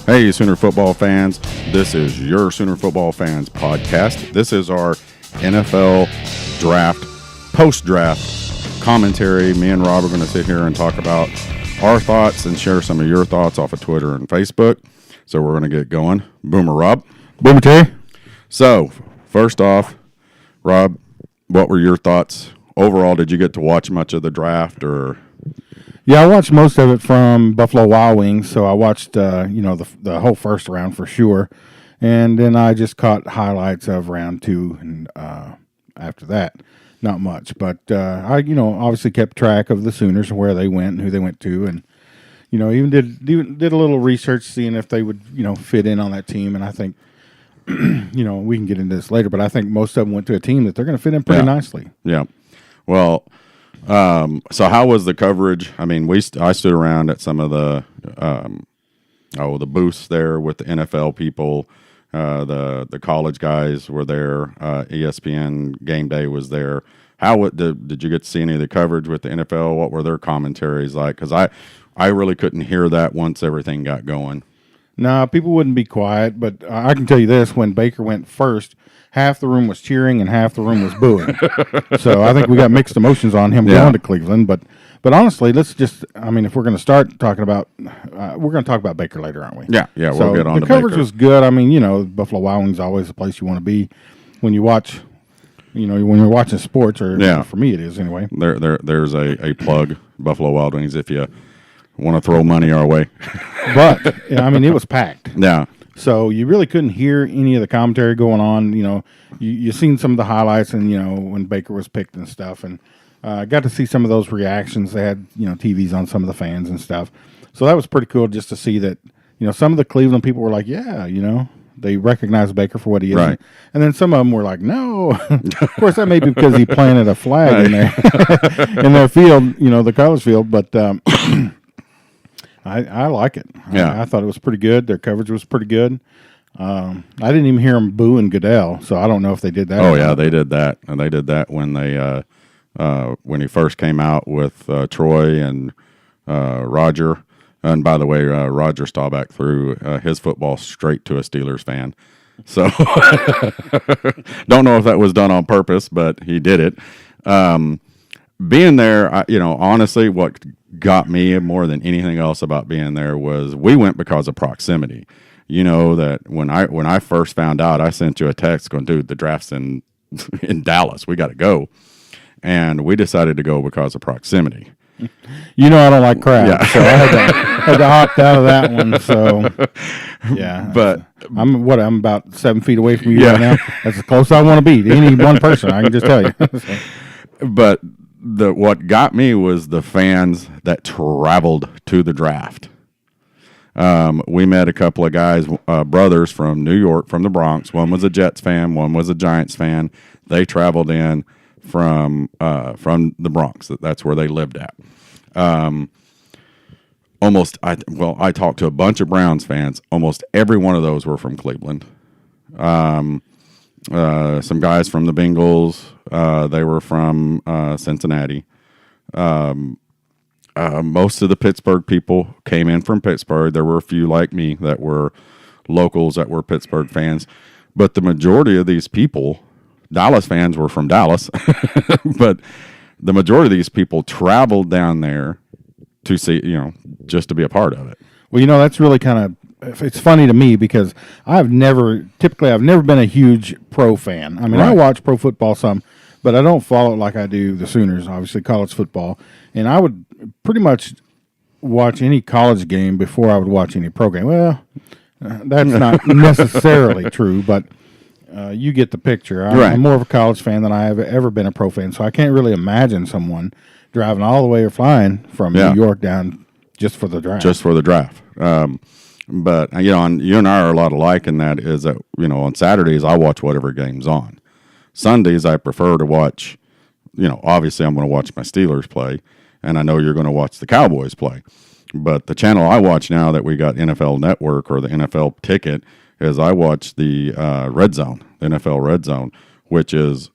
Hey, Sooner football fans. This is your Sooner football fans podcast. This is our NFL draft, post-draft commentary. Me and Rob are going to sit here and talk about our thoughts and share some of your thoughts off of Twitter and Facebook. So we're going to get going. Boomer Rob. Boomer Terry. So, first off, Rob, what were your thoughts overall? Did you get to watch much of the draft or... Yeah, I watched most of it from Buffalo Wild Wings, so I watched, the whole first round for sure, and then I just caught highlights of round two, and after that, not much. But I, obviously kept track of the Sooners and where they went and who they went to, and even did a little research seeing if they would, fit in on that team. And I think, we can get into this later, but I think most of them went to a team that they're going to fit in pretty nicely. Yeah. Well. So how was the coverage? I mean, I stood around at some of the the booths there with the NFL people. The college guys were there. ESPN Game Day was there. Did you get to see any of the coverage with the NFL? What were their commentaries like? Because I really couldn't hear that once everything got going. No, people wouldn't be quiet, but I can tell you this: when Baker went first, half the room was cheering and half the room was booing. So I think we got mixed emotions on him going to Cleveland. But honestly, if we're going to start talking about, we're going to talk about Baker later, aren't we? Yeah, we'll get on to Baker. The coverage was good. I mean, Buffalo Wild Wings is always the place you want to be when you watch, when you're watching sports, or for me it is anyway. There's a plug, Buffalo Wild Wings, if you want to throw money our way. But, it was packed. Yeah. So you really couldn't hear any of the commentary going on. You seen some of the highlights and, when Baker was picked and stuff. And got to see some of those reactions. They had, TVs on some of the fans and stuff. So that was pretty cool just to see that, some of the Cleveland people were like, they recognize Baker for what he is. Right. And then some of them were like, no. Of course, that may be because he planted a flag in there, in their field, the college field. But I like it. Yeah. I thought it was pretty good. Their coverage was pretty good. I didn't even hear them booing Goodell, so I don't know if they did that. Oh, yeah, they did that. And they did that when when he first came out with Troy and Roger. And by the way, Roger Staubach threw his football straight to a Steelers fan. So don't know if that was done on purpose, but he did it. Being there, honestly, what got me more than anything else about being there was we went because of proximity. That when I first found out, I sent you a text going, dude, the draft's in Dallas. We got to go. And we decided to go because of proximity. I don't like crowds, so I had to opt out of that one. So, yeah. But I'm about 7 feet away from you right now. That's as close as I want to be to any one person, I can just tell you. So. But what got me was the fans that traveled to the draft. We met a couple of guys, brothers from New York, from the Bronx. One was a Jets fan, one was a Giants fan. They traveled in from the Bronx. That's where they lived at. I talked to a bunch of Browns fans. Almost every one of those were from Cleveland. Some guys from the Bengals. They were from Cincinnati. Most of the Pittsburgh people came in from Pittsburgh. There were a few like me that were locals that were Pittsburgh fans. But the majority of these people, Dallas fans, were from Dallas. But the majority of these people traveled down there to see, just to be a part of it. Well, that's really kind of, it's funny to me because I've never been a huge pro fan. I mean, I watch pro football some, but I don't follow it like I do the Sooners, obviously college football. And I would pretty much watch any college game before I would watch any pro game. Well, that's not necessarily true, but you get the picture. I'm more of a college fan than I have ever been a pro fan, so I can't really imagine someone driving all the way or flying from New York down just for the draft. Just for the draft. But, you and I are a lot alike in that is that, on Saturdays I watch whatever game's on. Sundays I prefer to watch, obviously I'm going to watch my Steelers play, and I know you're going to watch the Cowboys play. But the channel I watch now that we got NFL Network or the NFL ticket is I watch the Red Zone, the NFL Red Zone, which is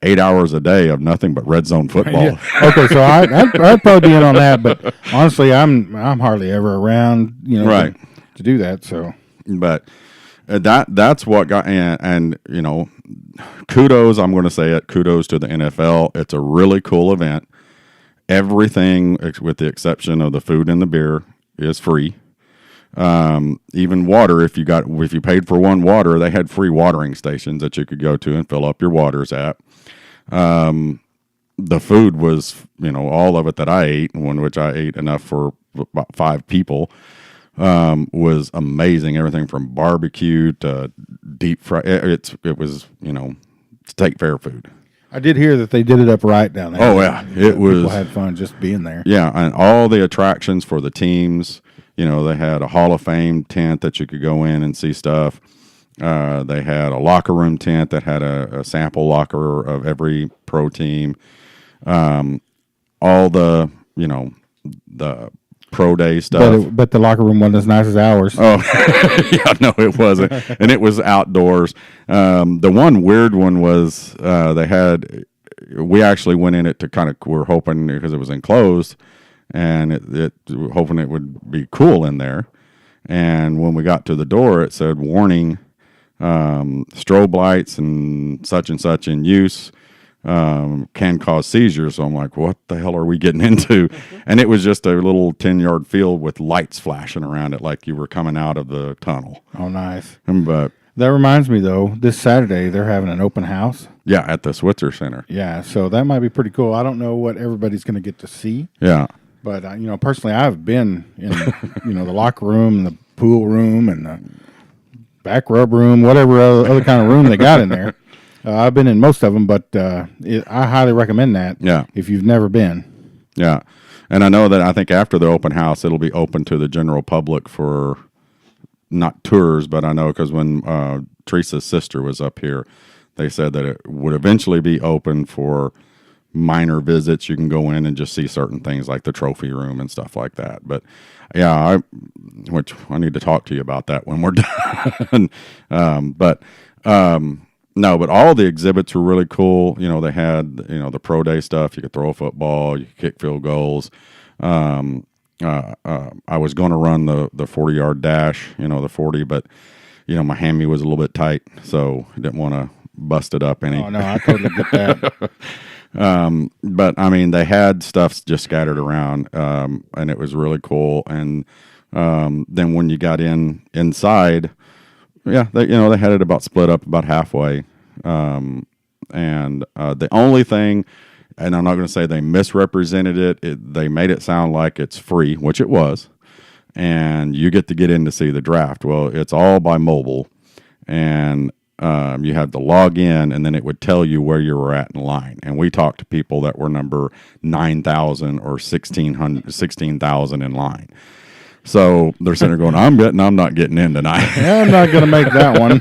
8 hours a day of nothing but red zone football. Yeah. Okay, so I'd probably be in on that, but honestly, I'm hardly ever around, to do that. So But that's what got and kudos. I'm going to say it. Kudos to the NFL. It's a really cool event. Everything, with the exception of the food and the beer, is free. Even water, if you paid for one water, they had free watering stations that you could go to and fill up your waters at. The food was, all of it that I ate, which I ate enough for about 5 people, was amazing. Everything from barbecue to deep fry. It was, state fair food. I did hear that they did it up right down there. Oh yeah, People had fun just being there. Yeah, and all the attractions for the teams. They had a Hall of Fame tent that you could go in and see stuff. They had a locker room tent that had a sample locker of every pro team. All the the pro day stuff. But the locker room wasn't as nice as ours. Oh, yeah, no, it wasn't. And it was outdoors. The one weird one was we actually went in it to we're hoping, because it was enclosed, and hoping it would be cool in there. And when we got to the door, it said, warning, strobe lights and such in use. Can cause seizures. So I'm like, what the hell are we getting into? And it was just a little 10-yard field with lights flashing around it like you were coming out of the tunnel. Oh, nice. But that reminds me, though, this Saturday they're having an open house. Yeah, at the Switzer Center. Yeah, so that might be pretty cool. I don't know what everybody's going to get to see. Yeah. But, personally, I've been in, the locker room and the pool room and the back rub room, whatever other kind of room they got in there. I've been in most of them, but I highly recommend that. Yeah. If you've never been. Yeah. And I think after the open house, it'll be open to the general public for not tours, but I know because when Teresa's sister was up here, they said that it would eventually be open for minor visits. You can go in and just see certain things like the trophy room and stuff like that. But yeah, which I need to talk to you about that when we're done. No, but all the exhibits were really cool. They had, the pro day stuff. You could throw a football, you could kick field goals. I was going to run the 40-yard dash, the 40, but, my hammy was a little bit tight, so I didn't want to bust it up any. Oh, no, I totally get that. But, they had stuff just scattered around, and it was really cool. And then when you got inside, yeah, they had it about split up about halfway. And the only thing, and I'm not going to say they misrepresented it, they made it sound like it's free, which it was, and you get to get in to see the draft. Well, it's all by mobile, and you had to log in, and then it would tell you where you were at in line. And we talked to people that were number 9,000 or 16,000 in line. So they're sitting there going, I'm not getting in tonight. Yeah, I'm not going to make that one.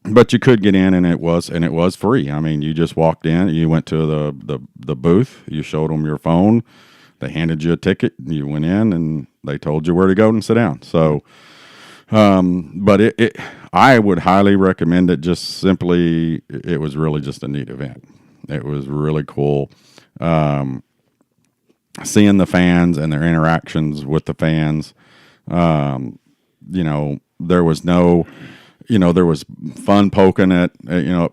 But you could get in, and it was free. You just walked in, you went to the booth, you showed them your phone, they handed you a ticket, you went in, and they told you where to go and sit down. So, but I would highly recommend it. Just simply, it was really just a neat event. It was really cool. Seeing the fans and their interactions with the fans, there was no, there was fun poking at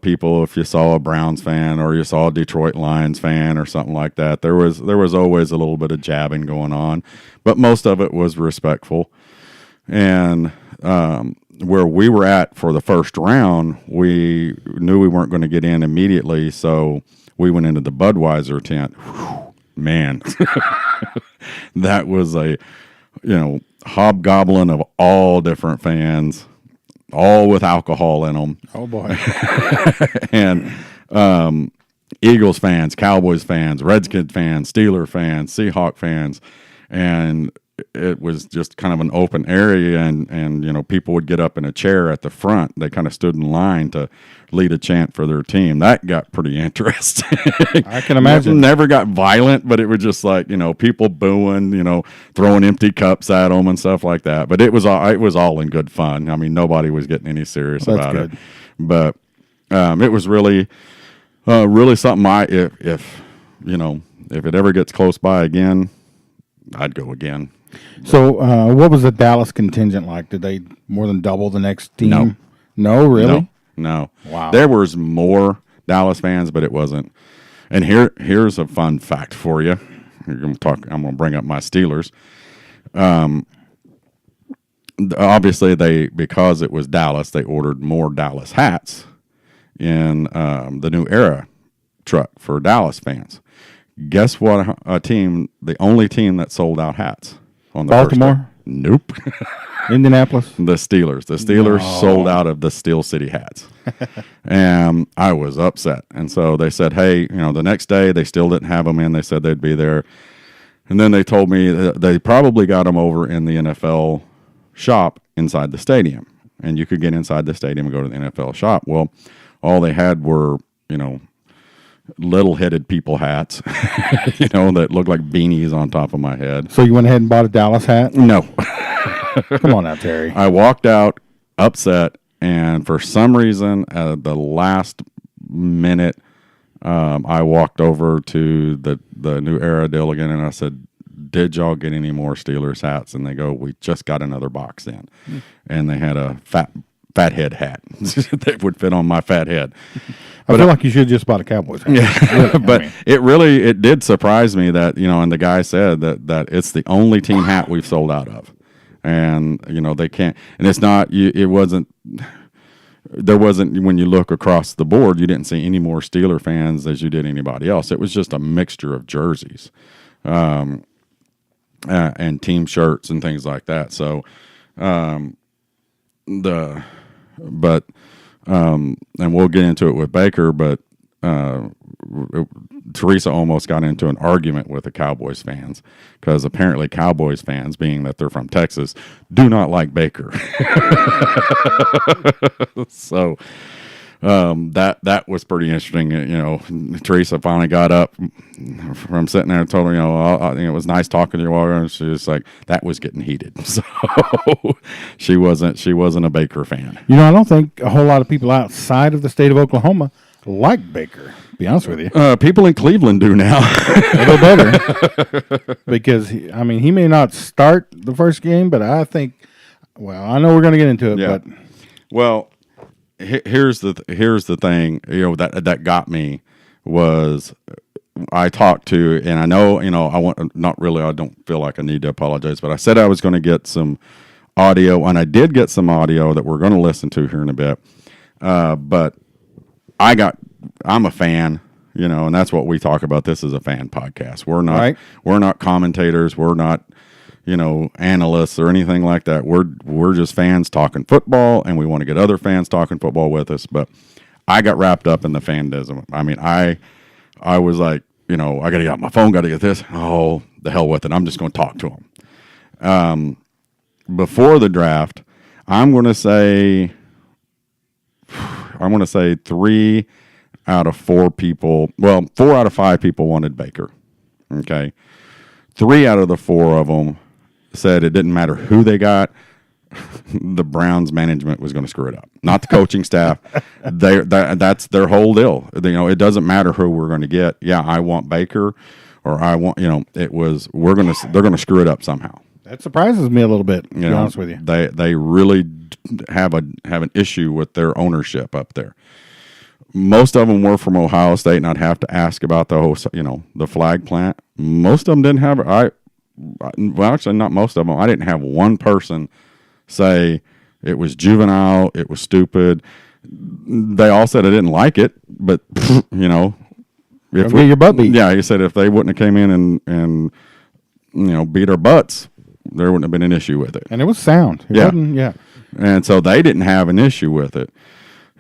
people. If you saw a Browns fan or you saw a Detroit Lions fan or something like that, there was always a little bit of jabbing going on, but most of it was respectful. And where we were at for the first round, we knew we weren't going to get in immediately, so we went into the Budweiser tent. Whew. Man, that was a, hobgoblin of all different fans, all with alcohol in them. Oh, boy. And Eagles fans, Cowboys fans, Redskins fans, Steeler fans, Seahawk fans. And it was just kind of an open area, and people would get up in a chair at the front. They kind of stood in line to lead a chant for their team. That got pretty interesting. I can imagine. Never got violent, but it was just like, people booing, throwing empty cups at them and stuff like that. But it was all in good fun. Nobody was getting any serious about it. But it was really something. If it ever gets close by again, I'd go again. So, what was the Dallas contingent like? Did they more than double the next team? No. No, really? No. Wow. There was more Dallas fans, but it wasn't. And here's a fun fact for you. I'm going to bring up my Steelers. Obviously, because it was Dallas, they ordered more Dallas hats in the New Era truck for Dallas fans. Guess what? The only team that sold out hats on the Baltimore? first day. Nope. Indianapolis? The Steelers. The Steelers sold out of the Steel City hats. And I was upset. And so they said, hey, the next day they still didn't have them in. They said they'd be there. And then they told me that they probably got them over in the NFL shop inside the stadium. And you could get inside the stadium and go to the NFL shop. Well, all they had were, little-headed people hats, that looked like beanies on top of my head. So you went ahead and bought a Dallas hat? No. Come on now, Terry. I walked out upset, and for some reason, at the last minute, I walked over to the New Era deal again, and I said, did y'all get any more Steelers hats? And they go, we just got another box in. And they had a fat head hat that would fit on my fat head. I feel like you should have just bought a Cowboys hat. Yeah, but it did surprise me that, and the guy said that it's the only team hat we've sold out of. And, they can't, and it's not, there wasn't, when you look across the board, you didn't see any more Steeler fans as you did anybody else. It was just a mixture of jerseys, and team shirts and things like that. So, and we'll get into it with Baker, but Teresa almost got into an argument with the Cowboys fans because apparently Cowboys fans, being that they're from Texas, do not like Baker. So that was pretty interesting. Teresa finally got up from sitting there and told her, it was nice talking to you all. And she was like, that was getting heated. So she wasn't a Baker fan. I don't think a whole lot of people outside of the state of Oklahoma like Baker, to be honest with you. People in Cleveland do now. A little better. Because, he may not start the first game, but I think, I know we're going to get into it. Yeah. But well, here's the thing, that got me was I talked to, and I know, I don't feel like I need to apologize, but I said I was going to get some audio, and I did get some audio that we're going to listen to here in a bit. But I'm a fan, and that's what we talk about. This is a fan podcast. We're not commentators. We're not, analysts or anything like that. We're just fans talking football, and we want to get other fans talking football with us. But I got wrapped up in the fandism. I was like, I got to get out my phone, got to get this. Oh, the hell with it. I'm just going to talk to them. Before the draft, I'm going to say 3 out of 4 people, 4 out of 5 people wanted Baker. Okay. 3 out of the 4 of them said it didn't matter who they got. The Browns management was going to screw it up, not the coaching staff. That's their whole deal. It doesn't matter who we're going to get. Yeah, I want Baker, or I want. They're going to screw it up somehow. That surprises me a little bit. To be honest with you, they really have an issue with their ownership up there. Most of them were from Ohio State, and I'd have to ask about the whole, the flag plant. Most of them didn't have. Actually, not most of them. I didn't have one person say it was juvenile, it was stupid. They all said I didn't like it, but if get your butt beat. Yeah, he said if they wouldn't have came in and beat our butts, there wouldn't have been an issue with it. And it was sound. It wasn't, yeah. And so they didn't have an issue with it.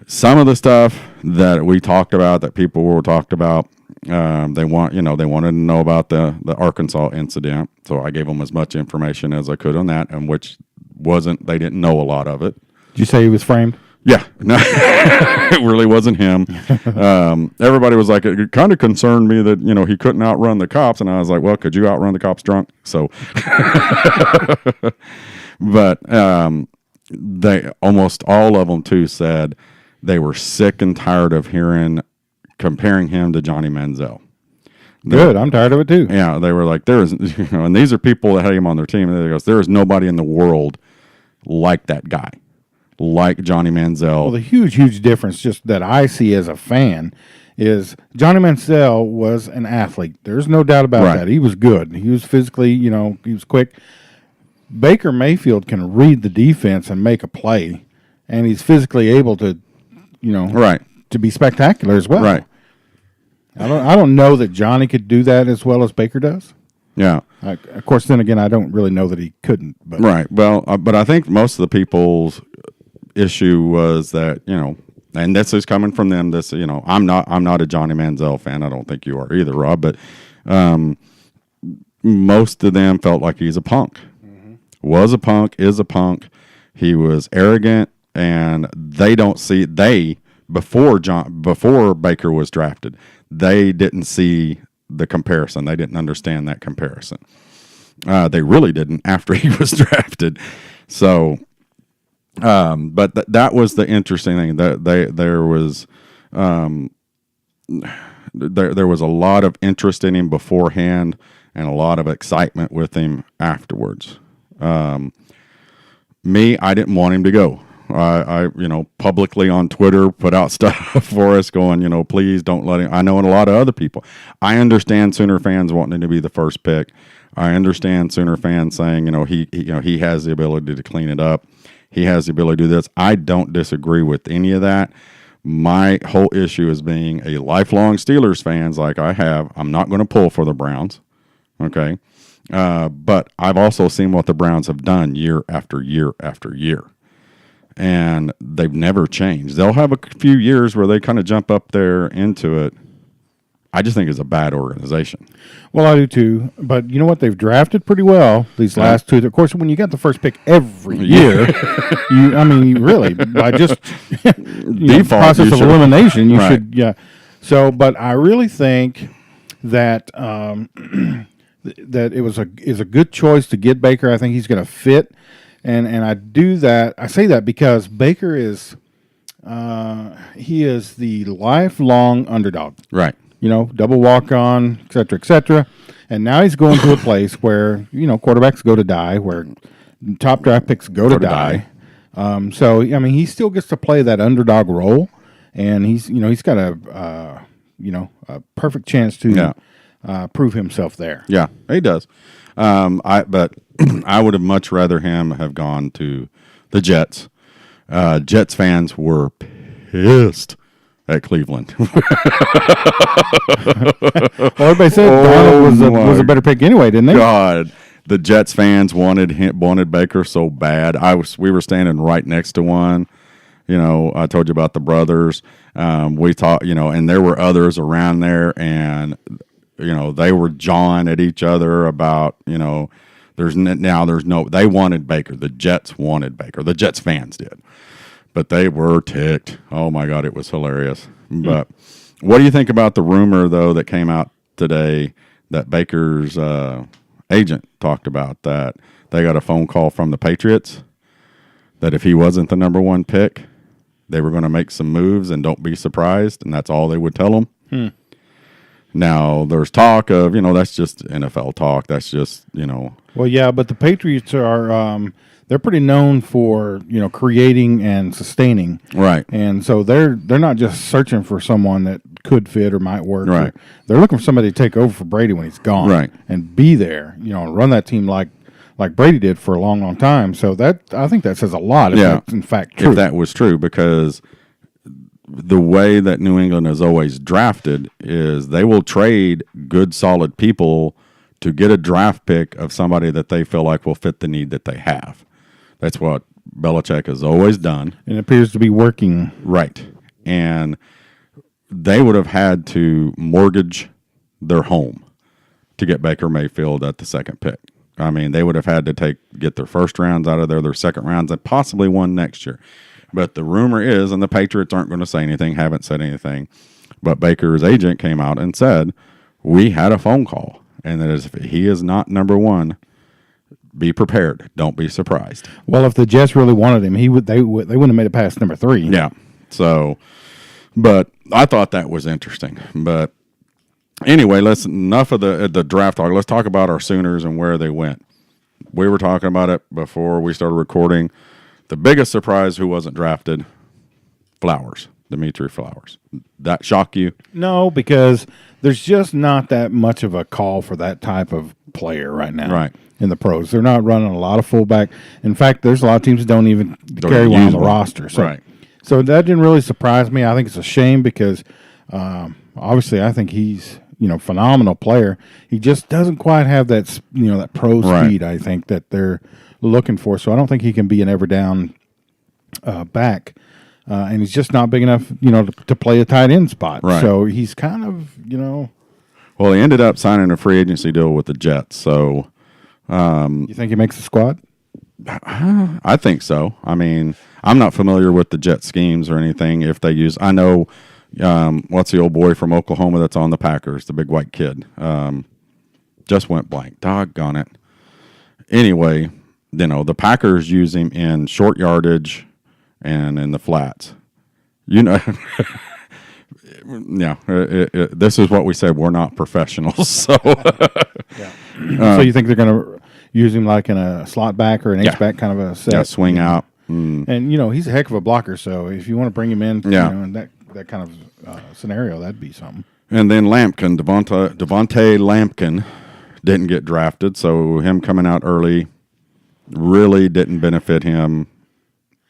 Some of the stuff that we talked about, that people were talked about, they wanted to know about the Arkansas incident. So I gave them as much information as I could on that, and which they didn't know a lot of it. Did you say he was framed? Yeah, no, it really wasn't him. Everybody was like, it kind of concerned me that, he couldn't outrun the cops. And I was like, well, could you outrun the cops drunk? So, but they almost all of them too said they were sick and tired of comparing him to Johnny Manziel. Good. I'm tired of it too. Yeah, they were like, there is, and these are people that had him on their team. And they goes, there is nobody in the world like that guy, like Johnny Manziel. Well, the huge difference just that I see as a fan is Johnny Manziel was an athlete. There's no doubt about that. He was good. He was physically, he was quick. Baker Mayfield can read the defense and make a play, and he's physically able to, to be spectacular as well. Right. I don't know that Johnny could do that as well as Baker does. Yeah. Of course, then again, I don't really know that he couldn't. But. Right. Well, but I think most of the people's issue was that, and this is coming from them. This, I'm not a Johnny Manziel fan. I don't think you are either, Rob. But most of them felt like he's a punk. Mm-hmm. Was a punk. Is a punk. He was arrogant, and before Baker was drafted, they didn't see the comparison. They didn't understand that comparison. They really didn't after he was drafted. So. But that was the interesting thing, that there was there was a lot of interest in him beforehand and a lot of excitement with him afterwards. Me, I didn't want him to go. I publicly on Twitter put out stuff for us going, please don't let him. I know, and a lot of other people. I understand Sooner fans wanting to be the first pick. I understand Sooner fans saying, he has the ability to clean it up. He has the ability to do this. I don't disagree with any of that. My whole issue is being a lifelong Steelers fans like I have. I'm not going to pull for the Browns, okay? But I've also seen what the Browns have done year after year after year, and they've never changed. They'll have a few years where they kind of jump up there into it. I just think it's a bad organization. Well, I do too. But you know what? They've drafted pretty well these last two. Of course, when you got the first pick every year, really, by just default process of elimination, you should, yeah. So, but I really think that that is a good choice to get Baker. I think he's going to fit, and I do that. I say that because Baker is he is the lifelong underdog. Right. Double walk-on, et cetera, and now he's going to a place where, quarterbacks go to die, where top draft picks go to die. So, he still gets to play that underdog role, and he's got a perfect chance to prove himself there. Yeah, he does. But I would have much rather him have gone to the Jets. Jets fans were pissed at Cleveland. Well, everybody said Donald was a better pick anyway, didn't they? God, the Jets fans wanted Baker so bad. We were standing right next to one. I told you about the brothers. We talked, and there were others around there, and they were jawing at each other about, they wanted Baker. The Jets wanted Baker. The Jets fans did. But they were ticked. Oh, my God, it was hilarious. But what do you think about the rumor, though, that came out today that Baker's agent talked about, that they got a phone call from the Patriots that if he wasn't the number one pick, they were going to make some moves and don't be surprised, and that's all they would tell him? Now, there's talk of, that's just NFL talk. That's just, Well, yeah, but the Patriots are they're pretty known for, creating and sustaining. Right. And so they're not just searching for someone that could fit or might work. Right. They're looking for somebody to take over for Brady when he's gone. Right. And be there, and run that team like Brady did for a long, long time. So I think that says a lot if that's in fact true. If that was true, because the way that New England has always drafted is they will trade good, solid people to get a draft pick of somebody that they feel like will fit the need that they have. That's what Belichick has always done. And it appears to be working. Right. And they would have had to mortgage their home to get Baker Mayfield at the second pick. They would have had to get their first rounds out of there, their second rounds, and possibly one next year. But the rumor is, and the Patriots aren't going to say anything, haven't said anything, but Baker's agent came out and said, we had a phone call, and that if he is not number one, be prepared. Don't be surprised. Well, if the Jets really wanted him, they wouldn't have made it past number 3. Yeah. So, but I thought that was interesting. But Anyway, let's enough of the draft talk. Let's talk about our Sooners and where they went. We were talking about it before we started recording. The biggest surprise who wasn't drafted, Flowers, Dimitri Flowers. That shock you? No, because there's just not that much of a call for that type of player right now. Right. In the pros, they're not running a lot of fullback. In fact, there's a lot of teams that don't even carry one on the roster. So, right. So that didn't really surprise me. I think it's a shame because obviously I think he's phenomenal player. He just doesn't quite have that that pro speed. I think that they're looking for. So I don't think he can be an ever down back. And he's just not big enough, to play a tight end spot. Right. So he's kind of, Well, he ended up signing a free agency deal with the Jets. So, you think he makes the squad? I think so. I mean, I'm not familiar with the Jet schemes or anything. If they use, I know, what's the old boy from Oklahoma that's on the Packers, the big white kid. Just went blank. Doggone it. Anyway, the Packers use him in short yardage and in the flats. Yeah, this is what we said. We're not professionals, so. Yeah. So you think they're going to use him like in a slot back or an H-back kind of a set? Yeah, swing out. And, he's a heck of a blocker, so if you want to bring him in, in that kind of scenario, that'd be something. And then Lampkin, Devontae Lampkin didn't get drafted, so him coming out early really didn't benefit him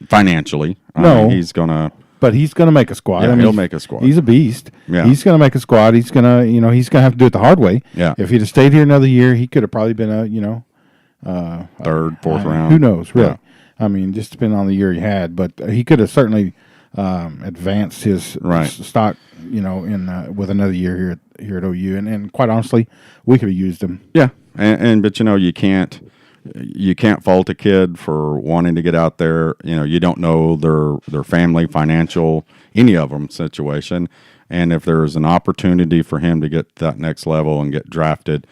financially. No. He's going to... But he's going to make a squad. Yeah, he'll make a squad. He's a beast. Yeah. He's going to make a squad. He's going to, he's going to have to do it the hard way. Yeah. If he'd have stayed here another year, he could have probably been a, third, fourth round. Who knows, really? Yeah. I mean, just depending on the year he had. But he could have certainly advanced his stock, in with another year here at OU. And quite honestly, we could have used him. Yeah. But you can't fault a kid for wanting to get out there. You don't know their family, financial, any of them situation. And if there's an opportunity for him to get to that next level and get drafted,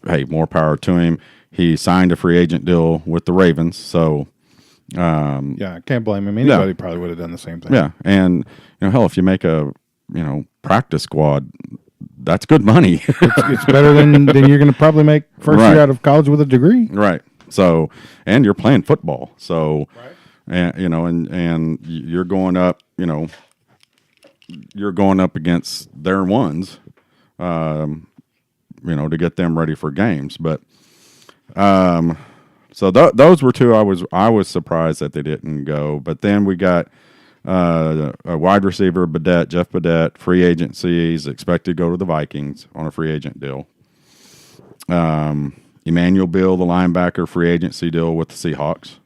hey, more power to him. He signed a free agent deal with the Ravens, so I can't blame him. Anybody probably would have done the same thing. Yeah, and hell, if you make a practice squad, that's good money. It's better than you're going to probably make first year out of college with a degree. Right. So, and you're playing football. So, and you're going up, you're going up against their ones, to get them ready for games. But, so those were two I was surprised that they didn't go. But then we got a wide receiver, Jeff Badette, free agency. He's expected to go to the Vikings on a free agent deal. Emmanuel Bill, the linebacker, free agency deal with the Seahawks.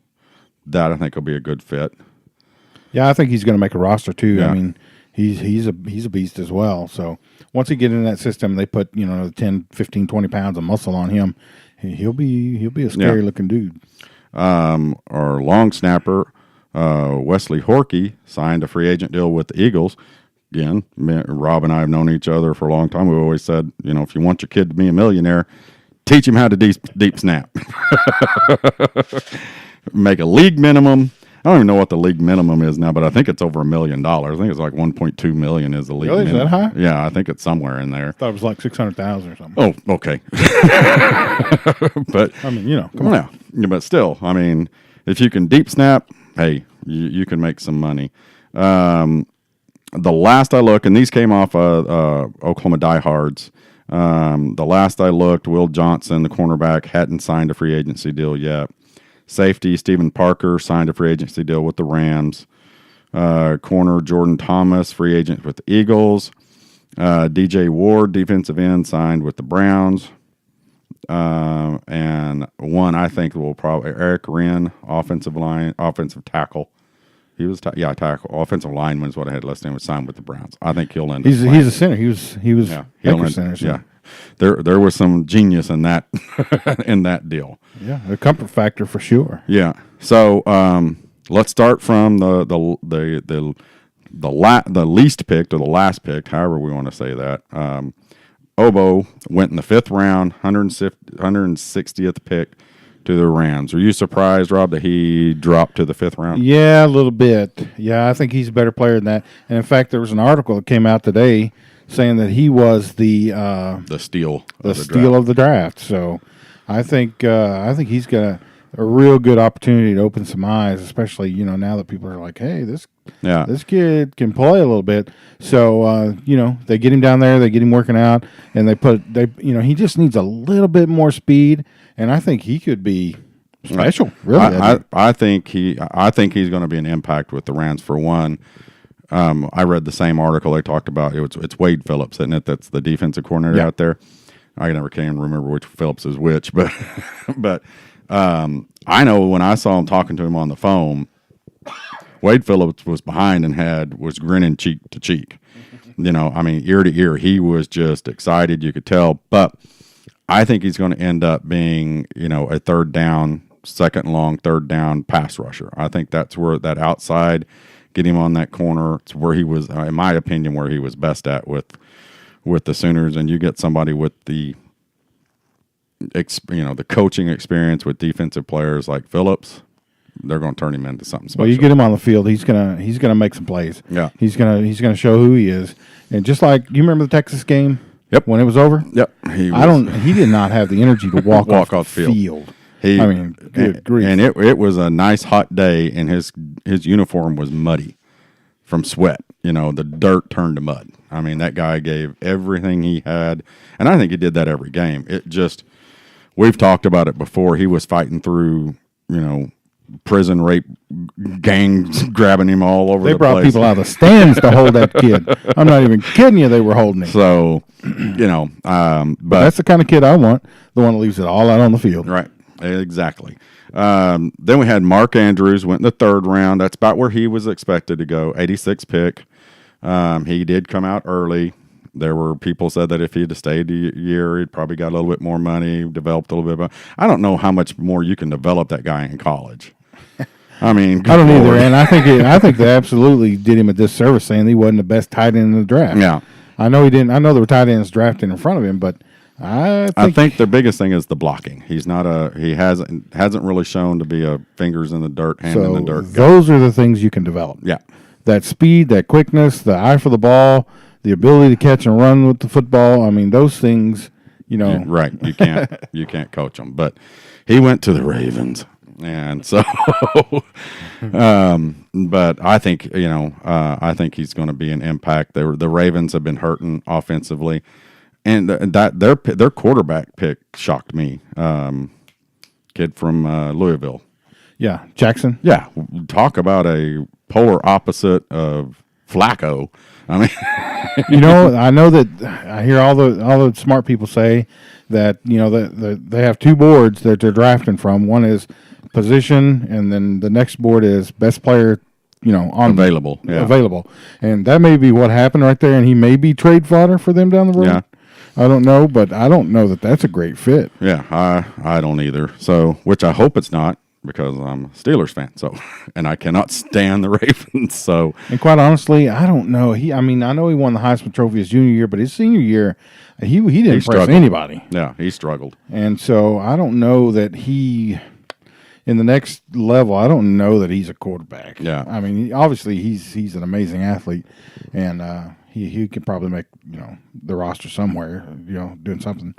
That I think will be a good fit. Yeah, I think he's going to make a roster too. Yeah. I mean, he's a beast as well. So once he get in that system, they put 10, 15, 20 pounds of muscle on him. He'll be a scary looking dude. Our long snapper, Wesley Horkey, signed a free agent deal with the Eagles. Again, Rob and I have known each other for a long time. We've always said, if you want your kid to be a millionaire, teach him how to deep snap. Make a league minimum. I don't even know what the league minimum is now, but I think it's over $1 million. I think it's like $1.2 million is the league minimum. Is that high? Yeah, I think it's somewhere in there. I thought it was like 600,000 or something. Oh, okay. But I mean, come on. Yeah, but still, I mean, if you can deep snap, hey, you can make some money. The last I looked, and these came off Oklahoma Diehards. The last I looked, Will Johnson, the cornerback, hadn't signed a free agency deal yet. Safety, Stephen Parker, signed a free agency deal with the Rams. Corner, Jordan Thomas, free agent with the Eagles. DJ Ward, defensive end, signed with the Browns. And one I think will probably, Eric Wren, offensive tackle. He was tackle. Offensive lineman is what I had listed. Was signed with the Browns. I think he'll end up. He's a center. He was center. So. Yeah, there was some genius in that in that deal. Yeah, a comfort factor for sure. Yeah. So let's start from the least picked or the last picked, however we want to say that. Obo went in the 5th round, 160th pick to the Rams. Are you surprised, Rob, that he dropped to the 5th round? Yeah, a little bit. Yeah, I think he's a better player than that. And in fact, there was an article that came out today saying that he was the steal, steal of the draft. So I think he's got a real good opportunity to open some eyes, especially now that people are like, hey, this kid can play a little bit. So they get him down there, they get him working out, and he just needs a little bit more speed, and I think he could be special. Really, I think he's going to be an impact with the Rams for one. I read the same article they talked about. It's Wade Phillips, isn't it? That's the defensive coordinator out there. I never can remember which Phillips is which, but I know when I saw him talking to him on the phone, Wade Phillips was behind and was grinning cheek to cheek. Ear to ear. He was just excited. You could tell. But I think he's going to end up being, a third down, second long, third down pass rusher. I think that's where that outside, get him on that corner. It's where he was, in my opinion, where he was best at with the Sooners. And you get somebody with the coaching experience with defensive players like Phillips, they're going to turn him into something special. Well, you get him on the field, he's gonna make some plays. Yeah, he's gonna show who he is. And just like you remember the Texas game, when it was over. Yep, he did not have the energy to walk off the field. Good grief. And it was a nice hot day, and his uniform was muddy from sweat. The dirt turned to mud. That guy gave everything he had, and I think he did that every game. We've talked about it before. He was fighting through, prison rape gangs grabbing him all over the place. They brought people out of the stands to hold that kid. I'm not even kidding you. They were holding him. So, but that's the kind of kid I want. The one that leaves it all out on the field. Right. Exactly. Then we had Mark Andrews, went in the third round. That's about where he was expected to go. 86 pick. He did come out early. There were people said that if he had stayed a year, he'd probably got a little bit more money, developed a little bit. I don't know how much more you can develop that guy in college. I don't either, and I think they absolutely did him a disservice saying he wasn't the best tight end in the draft. Yeah, I know he didn't. I know there were tight ends drafted in front of him, but I think the biggest thing is the blocking. He's not he hasn't really shown to be a fingers in the dirt, hand in the dirt. Those are the things you can develop. Yeah, that speed, that quickness, the eye for the ball, the ability to catch and run with the football. Those things. Right. You can't coach them. But he went to the Ravens. And so, but I think, I think he's going to be an impact. The Ravens have been hurting offensively, and that their quarterback pick shocked me. Kid from Louisville. Yeah. Jackson. Yeah. Talk about a polar opposite of Flacco. I know that I hear all the smart people say that, they have two boards that they're drafting from. One is position, and then the next board is best player, available. Yeah. Available. And that may be what happened right there, and he may be trade fodder for them down the road. Yeah. I don't know, but I don't know that that's a great fit. Yeah, I don't either. So, which I hope it's not, because I'm a Steelers fan. So, and I cannot stand the Ravens. So, and quite honestly, I don't know. I know he won the Heisman Trophy his junior year, but his senior year, he didn't impress anybody. Yeah, he struggled. And so I don't know that in the next level, I don't know that he's a quarterback. Yeah. Obviously he's an amazing athlete, and he could probably make the roster somewhere, doing something.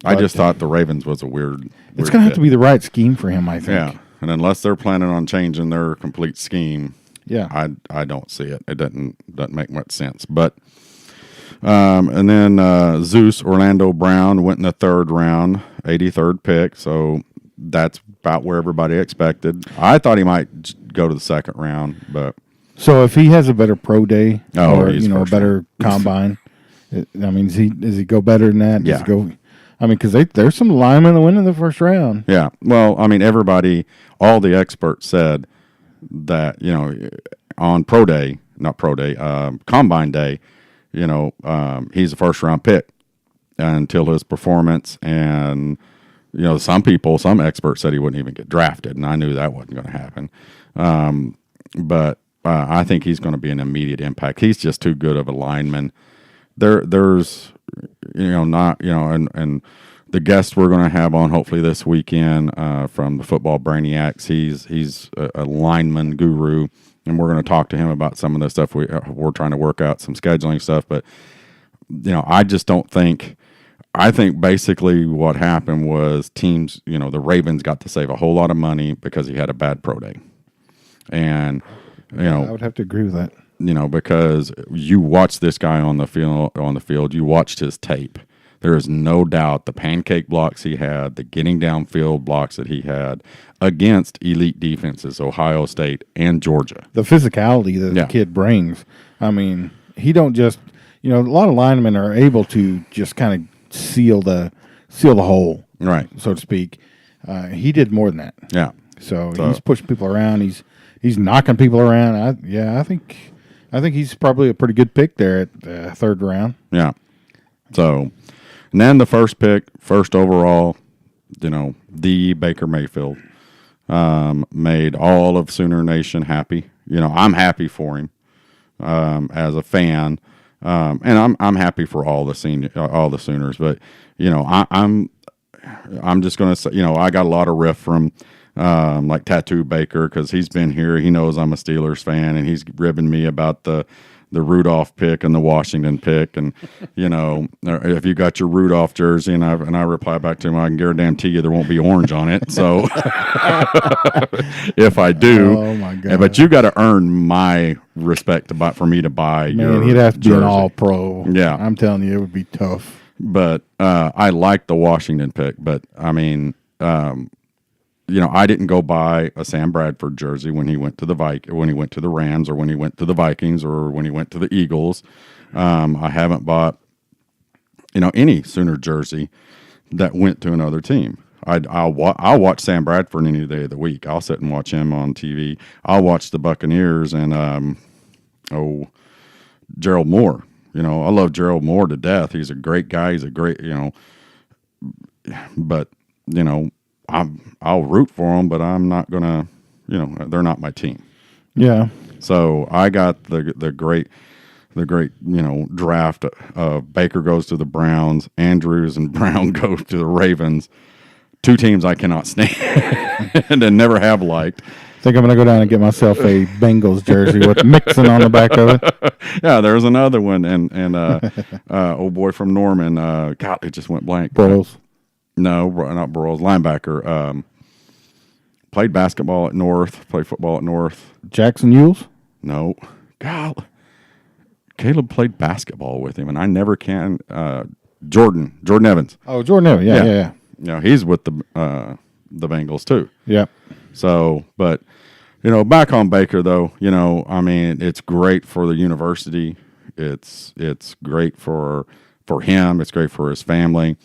I just thought the Ravens was a weird. It's going to have to be the right scheme for him, I think. Yeah, and unless they're planning on changing their complete scheme, yeah, I don't see it. It doesn't make much sense. But and then Zeus Orlando Brown went in the third round, 83rd pick. So that's about where everybody expected. I thought he might go to the second round, but so if he has a better pro day or a better round. combine, does he go better than that? Does Yeah. he go, because there's some linemen that win in the first round. Yeah. Well, everybody, all the experts said that, on combine day, he's a first round pick until his performance. And, some experts said he wouldn't even get drafted, and I knew that wasn't going to happen. But I think he's going to be an immediate impact. He's just too good of a lineman. There's, and the guest we're going to have on hopefully this weekend from the Football Brainiacs, he's a lineman guru, and we're going to talk to him about some of the stuff we're trying to work out, some scheduling stuff. But I just don't think. I think basically what happened was teams, the Ravens got to save a whole lot of money because he had a bad pro day, and I would have to agree with that. because you watch this guy on the field, you watched his tape. There is no doubt the pancake blocks he had, the getting downfield blocks that he had against elite defenses, Ohio State and Georgia. The physicality that the kid brings. I mean, he don't just, a lot of linemen are able to just kind of seal the hole, right, so to speak. He did more than that. Yeah. So he's pushing people around. He's knocking people around. I think he's probably a pretty good pick there at the third round. Yeah. So, and then the first pick, first overall, the Baker Mayfield, made all of Sooner Nation happy. I'm happy for him as a fan, and I'm happy for all the Sooners. But I'm just gonna say, I got a lot of riff from like Tattoo Baker because he's been here. He knows I'm a Steelers fan, and he's ribbing me about the Rudolph pick and the Washington pick, and if you got your Rudolph jersey, and I reply back to him, I can guarantee you there won't be orange on it. So if I do, oh my god! But you got to earn my respect for me to buy. Man, he'd have to be an all-pro. Yeah, I'm telling you, it would be tough. But I like the Washington pick, but I mean. I didn't go buy a Sam Bradford jersey when he went to the when he went to the Rams, or when he went to the Vikings, or when he went to the Eagles. I haven't bought, any Sooner jersey that went to another team. I'll watch Sam Bradford any day of the week. I'll sit and watch him on TV. I'll watch the Buccaneers and Gerald Moore. I love Gerald Moore to death. He's a great guy. He's a great, but I'll root for them, but I'm not gonna, they're not my team. Yeah. So I got the great draft of Baker goes to the Browns, Andrews and Brown go to the Ravens. Two teams I cannot stand and never have liked. I think I'm going to go down and get myself a Bengals jersey with Mixon on the back of it. Yeah, there's another one, and old boy from Norman, God, it just went blank. Burrows. No, not Burrows. Linebacker. Played basketball at North. Played football at North. Jackson Yules? No. God. Caleb played basketball with him, and I never can. Jordan Evans. Oh, Jordan Evans. Yeah. Yeah, he's with the Bengals too. Yeah. So, but back on Baker though, I mean, it's great for the university. It's great for him. It's great for his family.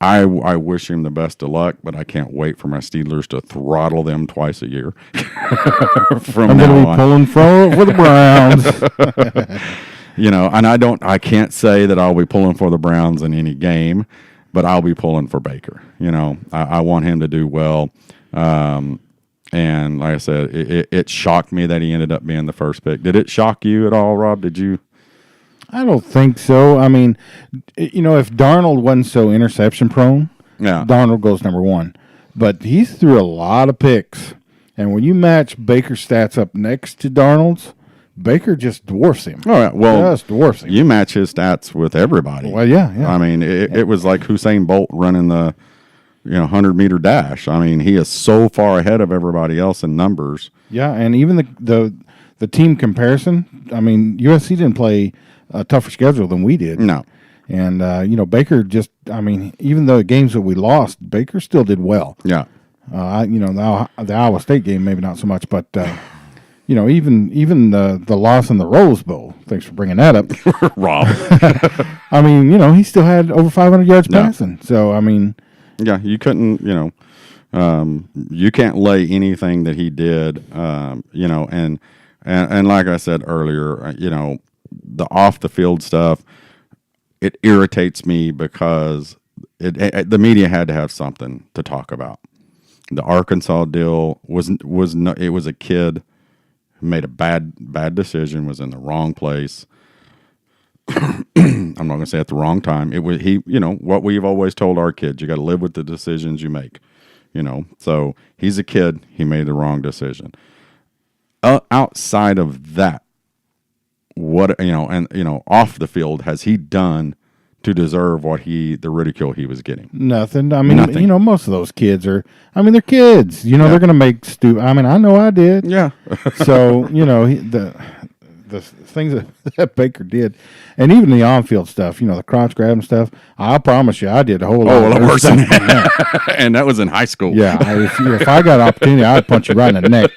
I wish him the best of luck, but I can't wait for my Steelers to throttle them twice a year. I'm going to be pulling for the Browns. And I can't say that I'll be pulling for the Browns in any game, but I'll be pulling for Baker. I want him to do well. And like I said, it shocked me that he ended up being the first pick. Did it shock you at all, Rob? Did you? I don't think so. I mean, if Darnold wasn't so interception prone, Darnold goes number one. But he's threw a lot of picks. And when you match Baker's stats up next to Darnold's, Baker just dwarfs him. All right. Well, just dwarfs him. You match his stats with everybody. Well, yeah. I mean, it was like Usain Bolt running the 100-meter dash. I mean, he is so far ahead of everybody else in numbers. Yeah, and even the team comparison, I mean, USC didn't play a tougher schedule than we did. No. And, Baker just, I mean, even though the games that we lost, Baker still did well. Yeah. The Iowa State game, maybe not so much, but, even the loss in the Rose Bowl, thanks for bringing that up. Rob. I mean, he still had over 500 yards passing. So, I mean. Yeah, you couldn't, you can't lay anything that he did, and like I said earlier, the off the field stuff, it irritates me because the media had to have something to talk about. The Arkansas deal was a kid who made a bad decision, was in the wrong place. I'm not going to say at the wrong time. It was what we've always told our kids: you got to live with the decisions you make. So he's a kid. He made the wrong decision. Outside of that, what off the field has he done to deserve the ridicule he was getting? Nothing. I mean, Nothing. Most of those kids are. I mean, they're kids. They're going to make stupid. I mean, I know I did. Yeah. So the things that Baker did, and even the on-field stuff, the crotch grabbing stuff. I promise you, I did a whole lot worse than that. And that was in high school. Yeah, if I got an opportunity, I'd punch you right in the neck,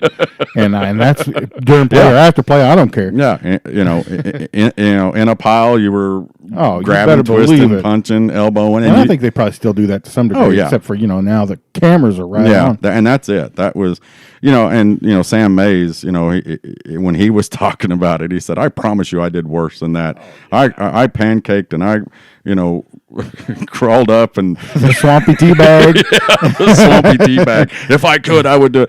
and that's during play or after play. I don't care. Yeah, in a pile, you were you grabbing, better believe twisting, it. punching, elbowing. And I think they probably still do that to some degree, except for now the cameras are right on. And that's it. That was, Sam Mays, when he was talking about it, he said, "I promise you, I did worse than that. I pancaked and I, crawled up and the swampy tea bag, the swampy tea bag. If I could, I would do."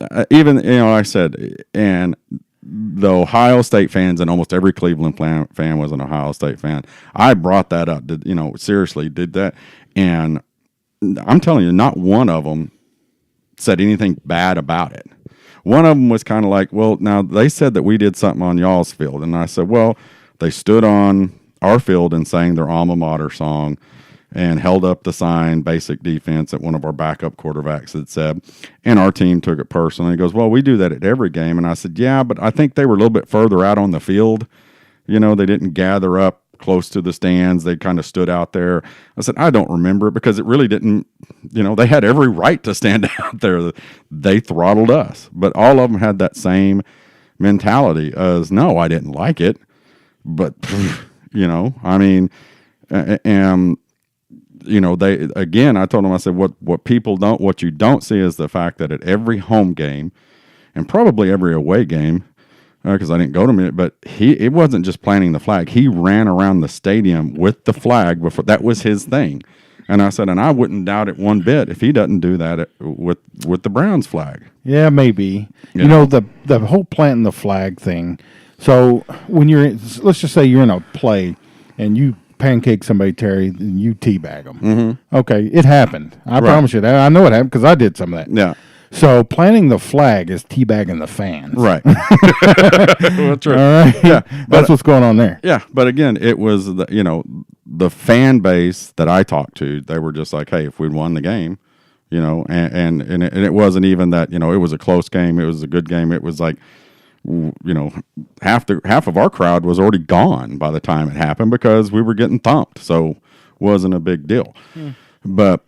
I said, and the Ohio State fans and almost every Cleveland fan was an Ohio State fan. I brought that up. Seriously did that, and I'm telling you, not one of them said anything bad about it. One of them was kind of like, well, now they said that we did something on y'all's field. And I said, well, they stood on our field and sang their alma mater song and held up the sign, basic defense, that one of our backup quarterbacks had said. And our team took it personally. He goes, well, we do that at every game. And I said, yeah, but I think they were a little bit further out on the field. They didn't gather up close to the stands. They kind of stood out there. I said, I don't remember it because it really didn't, they had every right to stand out there. They throttled us. But all of them had that same mentality as, no, I didn't like it. But, I mean, they, again, I told them, I said, what you don't see is the fact that at every home game and probably every away game, because I didn't go to him, but it wasn't just planting the flag. He ran around the stadium with the flag before. That was his thing. And I said, and I wouldn't doubt it one bit if he doesn't do that with the Browns flag. Yeah, maybe. The whole planting the flag thing. So when let's just say you're in a play and you pancake somebody, Terry, and you teabag them. Mm-hmm. Okay, it happened. I promise you that. I know it happened because I did some of that. Yeah. So planting the flag is teabagging the fans. Right. That's right. All right. Yeah. That's what's going on there. Yeah. But again, it was the fan base that I talked to, they were just like, hey, if we'd won the game, and it wasn't even that, it was a close game. It was a good game. It was like, half of our crowd was already gone by the time it happened because we were getting thumped. So wasn't a big deal. But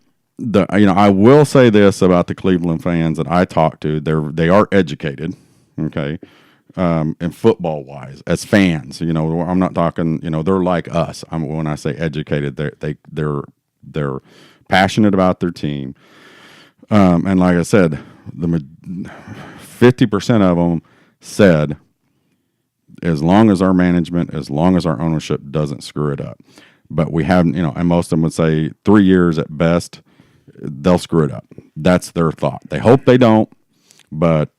I will say this about the Cleveland fans that I talk to. They are educated, okay, and football wise as fans. I'm not talking. They're like us. When I say educated, they're passionate about their team, and like I said, 50% of them said, as long as our management, as long as our ownership doesn't screw it up. But we haven't, and most of them would say 3 years at best. They'll screw it up. That's their thought. They hope they don't, but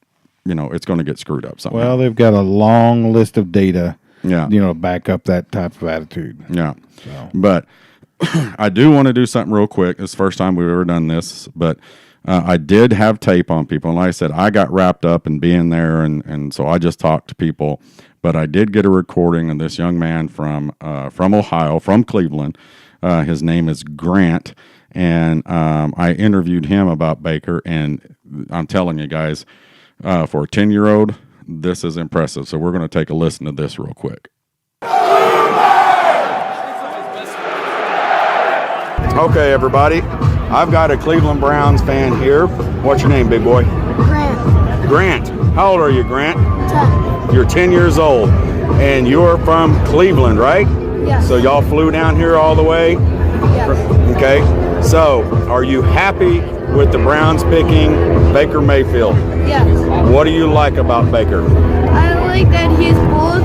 it's going to get screwed up somehow. Well, they've got a long list of data, to back up that type of attitude. Yeah. So. But I do want to do something real quick. It's the first time we've ever done this, but I did have tape on people. And like I said, I got wrapped up in being there, and so I just talked to people. But I did get a recording of this young man from Ohio, from Cleveland. His name is Grant. And I interviewed him about Baker, and I'm telling you guys, for a 10-year-old, this is impressive. So we're going to take a listen to this real quick. Okay, everybody. I've got a Cleveland Browns fan here. What's your name, big boy? Grant. Grant. How old are you, Grant? 10. You're 10 years old, and you're from Cleveland, right? Yes. So y'all flew down here all the way? Yes. Okay. So, are you happy with the Browns picking Baker Mayfield? Yes. What do you like about Baker? I like that he's bold.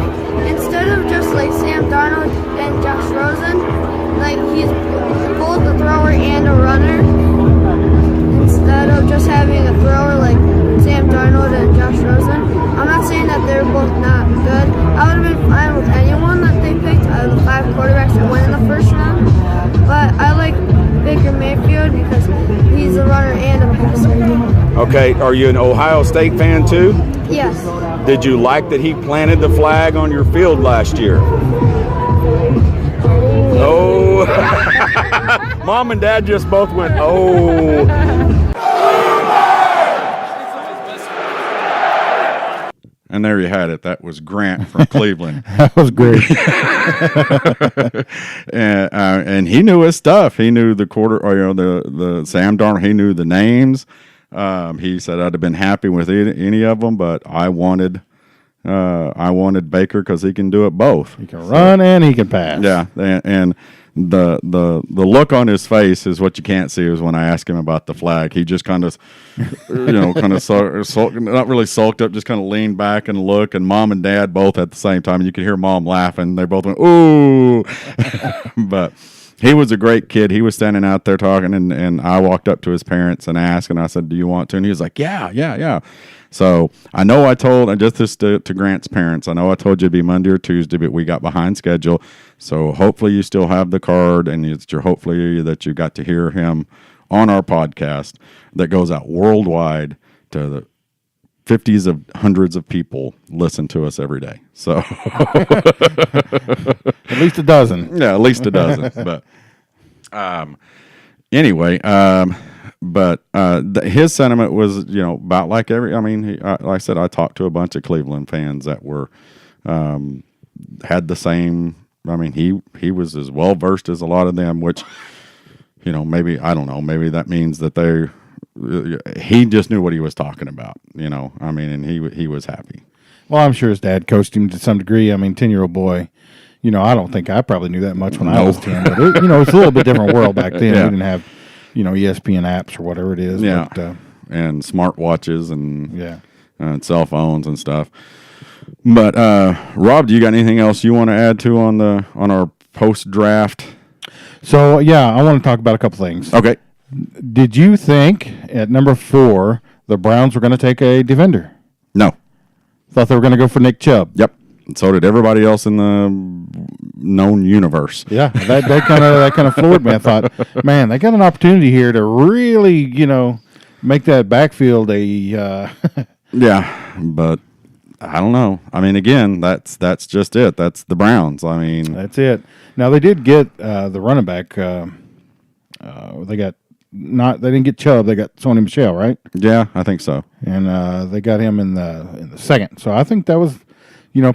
Instead of just like Sam Darnold and Josh Rosen, like he's both a thrower and a runner. Instead of just having a thrower like Sam Darnold and Josh Rosen. I'm not saying that they're both not good. I would have been fine with anyone that they picked out of the 5 quarterbacks that went in the first round. But I like Baker Mayfield because he's a runner and a passer. Okay, are you an Ohio State fan too? Yes. Did you like that he planted the flag on your field last year? Oh. Mom and Dad just both went, oh. And there you had it. That was Grant from Cleveland. That was great. and he knew his stuff. He knew the the Sam Darnold. He knew the names. He said I'd have been happy with any of them, but I wanted Baker because he can do it both. He can run and he can pass. Yeah, and the look on his face is what you can't see. Is when I asked him about the flag, he just kind of, not really sulked up, just kind of leaned back and looked. And Mom and Dad both at the same time, and you could hear Mom laughing. They both went, "Ooh!" But he was a great kid. He was standing out there talking, and I walked up to his parents and asked, and I said, "Do you want to?" And he was like, "Yeah." So I know I told, and just this to Grant's parents, I know I told you it'd be Monday or Tuesday, but we got behind schedule. So hopefully you still have the card, and hopefully that you got to hear him on our podcast that goes out worldwide to the 50s of hundreds of people listen to us every day. So at least a dozen. Yeah, at least a dozen. But anyway, but his sentiment was, about like like I said, I talked to a bunch of Cleveland fans that were had the same. I mean, he was as well versed as a lot of them, which, maybe I don't know, maybe that means that he just knew what he was talking about. And he was happy. Well, I'm sure his dad coached him to some degree. I mean, 10-year-old boy. I don't think I probably knew that much when I was 10. But it's a little bit different world back then. Yeah. We didn't have, ESPN apps or whatever it is. Yeah. But, and smartwatches and yeah, and cell phones and stuff. But Rob, do you got anything else you want to add to on our post draft? So yeah, I want to talk about a couple things. Okay. Did you think at number 4 the Browns were going to take a defender? No. Thought they were going to go for Nick Chubb. Yep. And so did everybody else in the known universe. Yeah, that kind of floored me. I thought, man, they got an opportunity here to really, make that backfield a. Yeah, but I don't know. I mean, again, that's just it. That's the Browns. I mean, that's it. Now they did get the running back. They didn't get Chubb. They got Sony Michel, right? Yeah, I think so. And they got him in the second. So I think that was,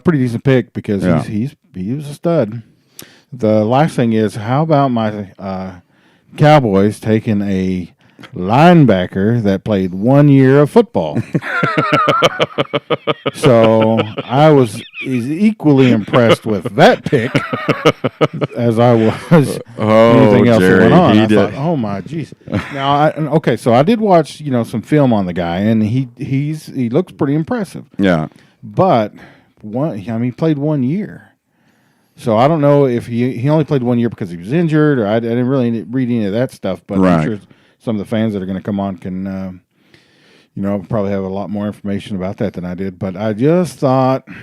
pretty decent pick because he was a stud. The last thing is, how about my Cowboys taking a linebacker that played 1 year of football? So I was equally impressed with that pick as I was anything else Jerry, that went on. he I did. thought, oh my jeez. Now, so I did watch some film on the guy, and he looks pretty impressive. Yeah. But he played 1 year. So I don't know if he only played 1 year because he was injured, or I didn't really read any of that stuff. But right. I'm sure some of the fans that are going to come on can, probably have a lot more information about that than I did. But I just thought, I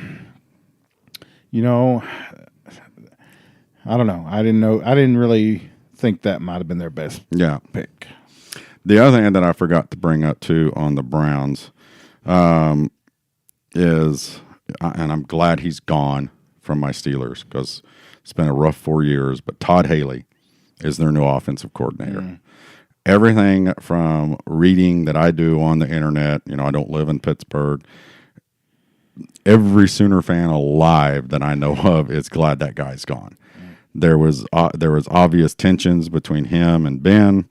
don't know. I didn't really think that might have been their best pick. The other thing that I forgot to bring up too on the Browns is, and I'm glad he's gone from my Steelers because it's been a rough 4 years, but Todd Haley is their new offensive coordinator. Mm. Everything from reading that I do on the internet, I don't live in Pittsburgh. Every Sooner fan alive that I know of is glad that guy's gone. There was obvious tensions between him and Ben.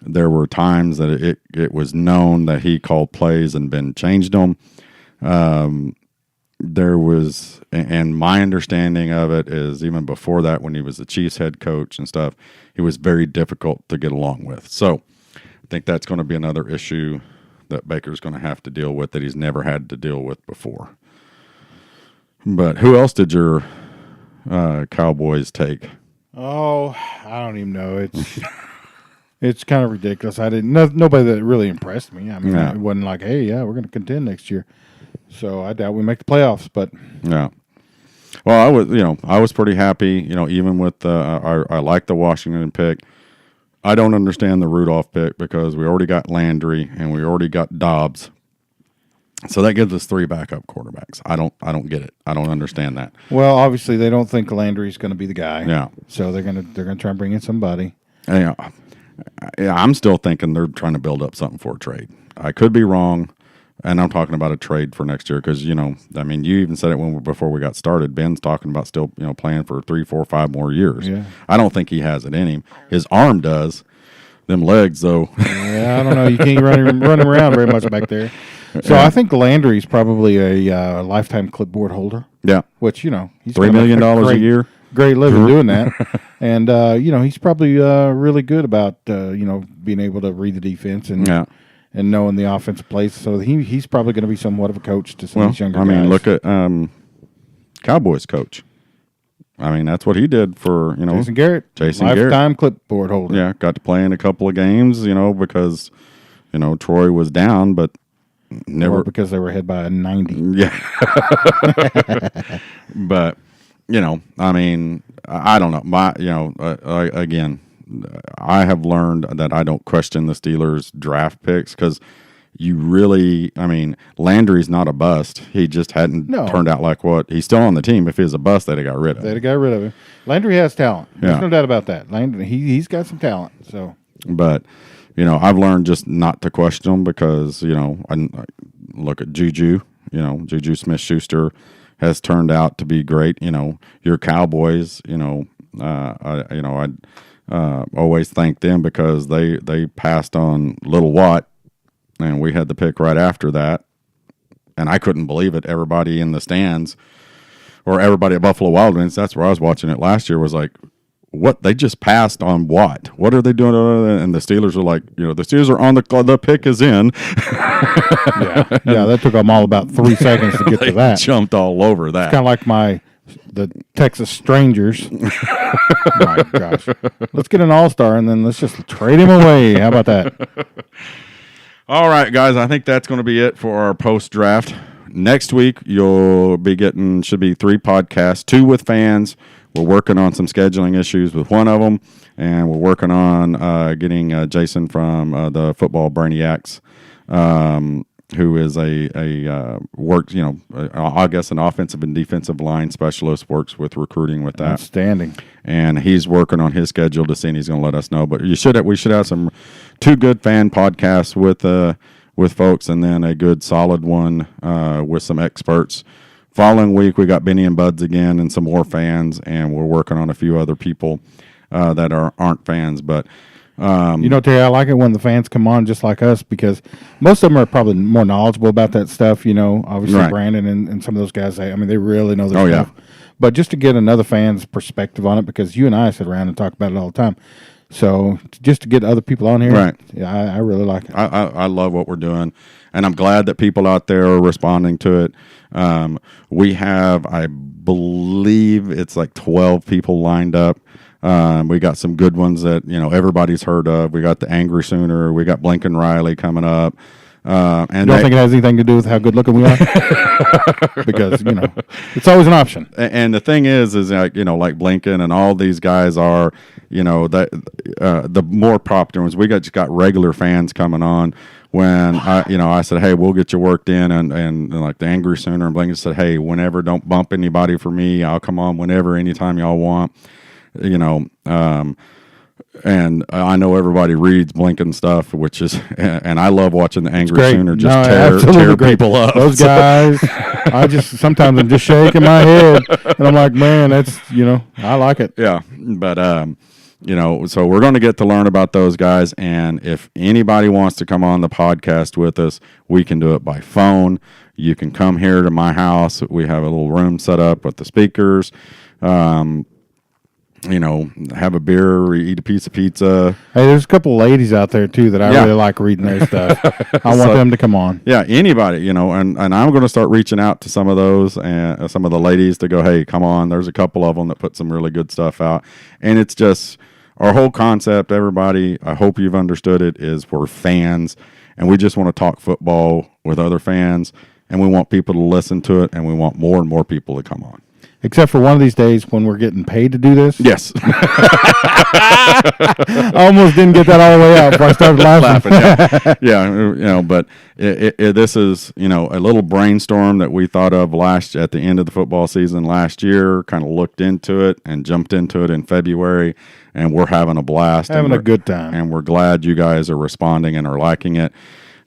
There were times that it was known that he called plays and Ben changed them. There was, and my understanding of it is even before that, when he was the Chiefs head coach and stuff, he was very difficult to get along with. So I think that's going to be another issue that Baker's going to have to deal with that he's never had to deal with before. But who else did your Cowboys take? Oh, I don't even know. It's kind of ridiculous. Nobody that really impressed me. I mean, It wasn't like, hey, yeah, we're going to contend next year. So I doubt we make the playoffs, but yeah. Well, I was pretty happy. Even with I like the Washington pick. I don't understand the Rudolph pick because we already got Landry and we already got Dobbs. So that gives us 3 backup quarterbacks. I don't get it. I don't understand that. Well, obviously they don't think Landry's going to be the guy. Yeah. So they're gonna try and bring in somebody. Yeah, I'm still thinking they're trying to build up something for a trade. I could be wrong, and I'm talking about a trade for next year because you even said it before we got started. Ben's talking about still playing for 3, 4, 5 more years. Yeah. I don't think he has it in him. His arm does. Them legs though. Yeah, I don't know. You can't run him around very much back there. So I think Landry's probably a lifetime clipboard holder. Yeah, Which he's $3 million a year. Great living doing that, and he's probably really good about being able to read the defense and knowing the offensive plays. So he's probably going to be somewhat of a coach to some of these younger guys. Look at Cowboys coach. That's what he did for Jason Garrett, lifetime clipboard holder. Yeah, got to play in a couple of games, because Troy was down, but never or because they were ahead by 90. Yeah, but. I don't know. Again, I have learned that I don't question the Steelers' draft picks because you really, Landry's not a bust. He just hadn't turned out like what he's still on the team. If he was a bust, they'd have got rid of him. They'd have got rid of him. Landry has talent. There's no doubt about that. Landry, he's got some talent. So, but I've learned just not to question them because I look at Juju. Juju Smith-Schuster has turned out to be great. Your Cowboys, I always thank them because they passed on Little Watt, and we had the pick right after that. And I couldn't believe it. Everybody in the stands, or everybody at Buffalo Wild Wings, that's where I was watching it last year, was like, what? They just passed on Watt. What are they doing? And the Steelers are like, the Steelers are on the pick is in. Yeah, that took them all about 3 seconds to get to that. Jumped all over that. It's kind of like the Texas Strangers. My gosh. Let's get an all-star and then let's just trade him away. How about that? All right, guys. I think that's going to be it for our post-draft. Next week, you'll be getting, should be 3 podcasts, 2 with fans. We're working on some scheduling issues with one of them, and we're working on getting Jason from the Football Brainiacs, who is works, I guess an offensive and defensive line specialist, works with recruiting with that. Outstanding. And he's working on his schedule to see, and he's going to let us know. But we should have some 2 good fan podcasts with folks, and then a good solid one with some experts. Following week, we got Benny and Buds again and some more fans, and we're working on a few other people that aren't fans. But Terry, I like it when the fans come on just like us because most of them are probably more knowledgeable about that stuff. Obviously right. Brandon and some of those guys, they really know their stuff. Yeah. But just to get another fan's perspective on it, because you and I sit around and talk about it all the time. So just to get other people on here, right? Yeah, I really like it. I love what we're doing, and I'm glad that people out there are responding to it. We have, I believe, it's like 12 people lined up. We got some good ones that everybody's heard of. We got the Angry Sooner. We got Blinken Riley coming up. And you don't think it has anything to do with how good looking we are? Because it's always an option. And the thing is like Blinken and all these guys are, the more popular ones. We just got regular fans coming on. When I said, hey, we'll get you worked in, and like the Angry Sooner and Blinken said, hey, whenever, don't bump anybody for me. I'll come on whenever, anytime y'all want. And I know everybody reads Blinken stuff, which is, and I love watching the Angry Sooner just tear people up. Those guys, sometimes I'm just shaking my head, and I'm like, man, that's, I like it. Yeah, but so we're going to get to learn about those guys, and if anybody wants to come on the podcast with us, we can do it by phone. You can come here to my house. We have a little room set up with the speakers. Have a beer or eat a piece of pizza. Hey, there's a couple ladies out there, too, that I really like reading their stuff. I want them to come on. Yeah, anybody, and I'm going to start reaching out to some of those and some of the ladies to go, hey, come on. There's a couple of them that put some really good stuff out. And it's just our whole concept, everybody, I hope you've understood it, is we're fans, and we just want to talk football with other fans, and we want people to listen to it, and we want more and more people to come on. except for one of these days when we're getting paid to do this. Yes. I almost didn't get that all the way out before I started laughing. Yeah, but this is, a little brainstorm that we thought of at the end of the football season last year, kind of looked into it and jumped into it in February, and we're having a blast. Having a good time. And we're glad you guys are responding and are liking it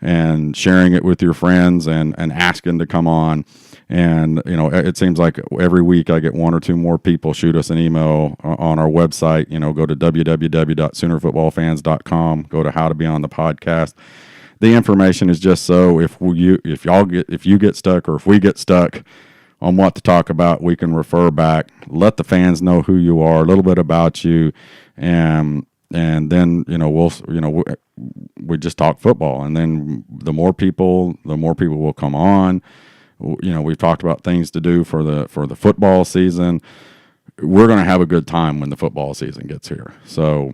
and sharing it with your friends and asking to come on. And, it seems like every week I get one or two more people shoot us an email on our website. Go to www.soonerfootballfans.com, go to how to be on the podcast. The information is just so if you get stuck or if we get stuck on what to talk about, we can refer back, let the fans know who you are, a little bit about you, and then, we just talk football. And then the more people will come on. We've talked about things to do for the football season. We're going to have a good time when the football season gets here. So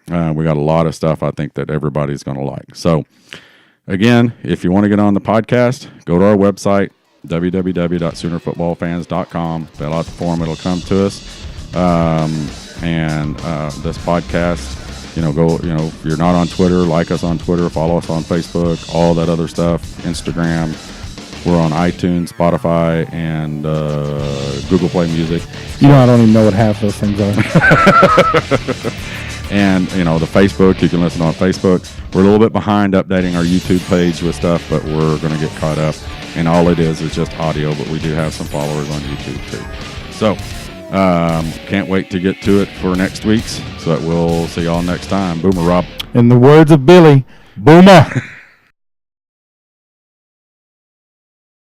we got a lot of stuff I think that everybody's going to like. So again, if you want to get on the podcast, go to our website, www.soonerfootballfans.com. Fill out the form. It'll come to us. And this podcast, if you're not on Twitter, like us on Twitter, follow us on Facebook, all that other stuff, Instagram. We're on iTunes, Spotify, and Google Play Music. I don't even know what half those things are. And, the Facebook, you can listen on Facebook. We're a little bit behind updating our YouTube page with stuff, but we're going to get caught up. And all it is just audio, but we do have some followers on YouTube, too. So, can't wait to get to it for next week's. So we'll see y'all next time. Boomer, Rob. In the words of Billy, Boomer.